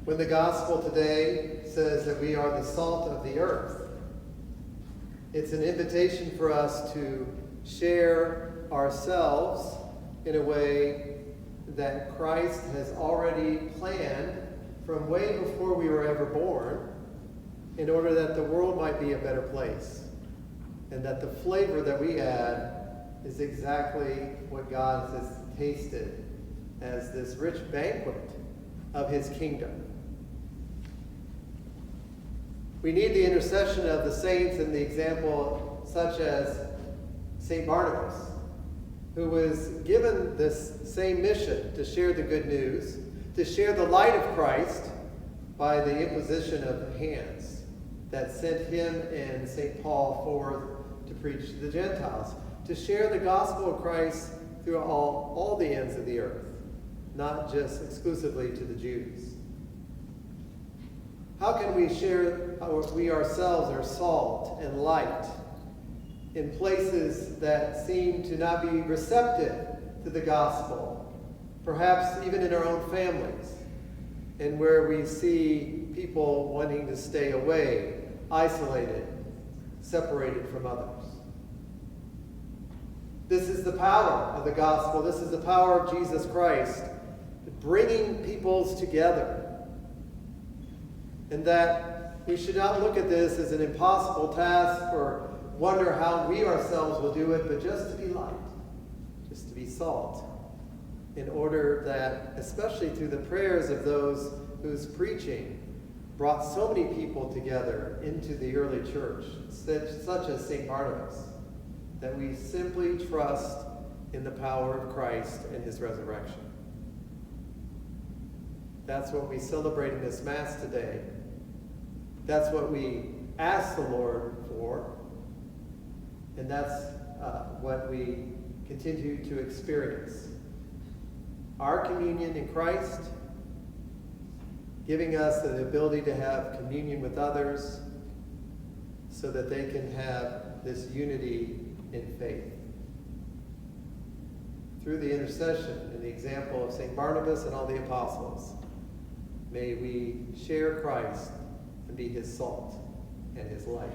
When the gospel today says that we are the salt of the earth, it's an invitation for us to share ourselves in a way that Christ has already planned from way before we were ever born, in order that the world might be a better place, and that the flavor that we add is exactly what God has tasted as this rich banquet of his kingdom. We need the intercession of the saints and the example such as St. Barnabas, who was given this same mission to share the good news, to share the light of Christ by the imposition of hands that sent him and St. Paul forth to preach to the Gentiles, to share the gospel of Christ through all the ends of the earth, not just exclusively to the Jews. How can we share how we ourselves are salt and light in places that seem to not be receptive to the gospel, perhaps even in our own families, and where we see people wanting to stay away, isolated, separated from others? This is the power of the gospel. This is the power of Jesus Christ, bringing peoples together. And that we should not look at this as an impossible task or wonder how we ourselves will do it, but just to be light, just to be salt, in order that, especially through the prayers of those whose preaching brought so many people together into the early church, such as St. Barnabas, that we simply trust in the power of Christ and his resurrection. That's what we celebrate in this Mass today. That's what we ask the Lord for. And that's what we continue to experience. Our communion in Christ, giving us the ability to have communion with others so that they can have this unity in faith. Through the intercession and the example of St. Barnabas and all the apostles, may we share Christ and be his salt and his light.